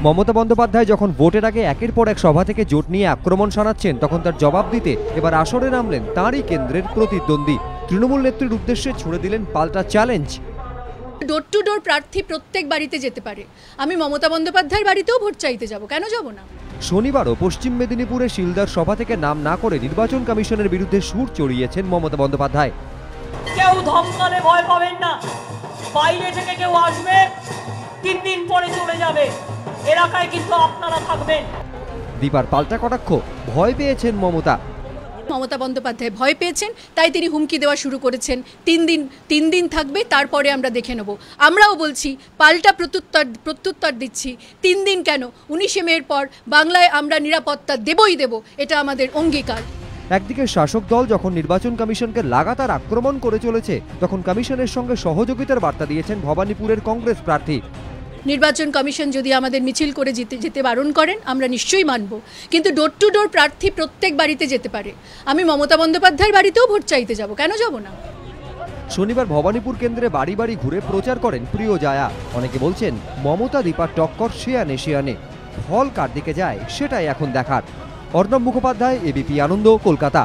মমতা বন্দ্যোপাধ্যায় যখন ভোটের আগে একের পর এক সভা থেকে জোট নিয়ে আক্রমণ শোনাচ্ছেন, তখন তার জবাব দিতে এবার আসরে নামলেন তাঁরই কেন্দ্রের প্রতিদ্বন্দ্বী। তৃণমূল নেত্রীর উদ্দেশ্যে ছুড়ে দিলেন পাল্টা চ্যালেঞ্জ। ডোর টু ডোর প্রার্থী প্রত্যেক বাড়িতে যেতে পারে, আমি মমতা বন্দ্যোপাধ্যায়ের বাড়িতেও ভোট চাইতে যাব, কেন যাব না? শনিবারও পশ্চিম মেদিনীপুরে শিলদার সভা থেকে নাম না করে নির্বাচন কমিশনের বিরুদ্ধে সুর চড়িয়েছেন মমতা বন্দ্যোপাধ্যায়। কেউ ধমকালে ভয় পাবেন না, বাইরে থেকে কেউ আসবে 3 দিন পরে চলে যাবে, এলাকায় কিন্তু আপনারা থাকবেন। দীপার পাল্টা কটাক্ষ, ভয় পেয়েছেন মমতা। মমতা বন্দ্যোপাধ্যায় ভয় পেয়েছেন, তাই তিনি হুমকি দেওয়া শুরু করেছেন। 3 দিন থাকবে, তারপরে আমরা দেখে নেব। আমরাও বলছি, পাল্টা প্রত্যুত্তর দিচ্ছি। 3 দিন কেন, 19শে মের পর বাংলায় আমরা নিরাপত্তা দেবই দেব, এটা আমাদের অঙ্গীকার। একদিকে শাসক দল যখন নির্বাচন কমিশনকে লাগাতার আক্রমণ করে চলেছে, তখন কমিশনের সঙ্গে সহযোগিতার বার্তা দিয়েছেন ভবানীপুরের কংগ্রেস প্রার্থী। নির্বাচন কমিশন যদি আমাদের মিছিল করে যেতে বারণ করেন, আমরা নিশ্চয়ই মানব, কিন্তু ডোর টু ডোর প্রার্থী প্রত্যেক বাড়িতে যেতে পারে, আমি মমতা বন্দ্যোপাধ্যায়ের বাড়িতেও ভোট চাইতে যাব, কেন যাব না? শনিবার ভবানীপুর কেন্দ্রে বাড়ি বাড়ি ঘুরে প্রচার করেন প্রিয় জায়া। অনেকে বলছেন মমতা দীপার টক্কর শিয়ানে। ফল কার দিকে যায় সেটাই এখন দেখার। অর্ণব মুখোপাধ্যায়, এবিপি আনন্দ, কলকাতা।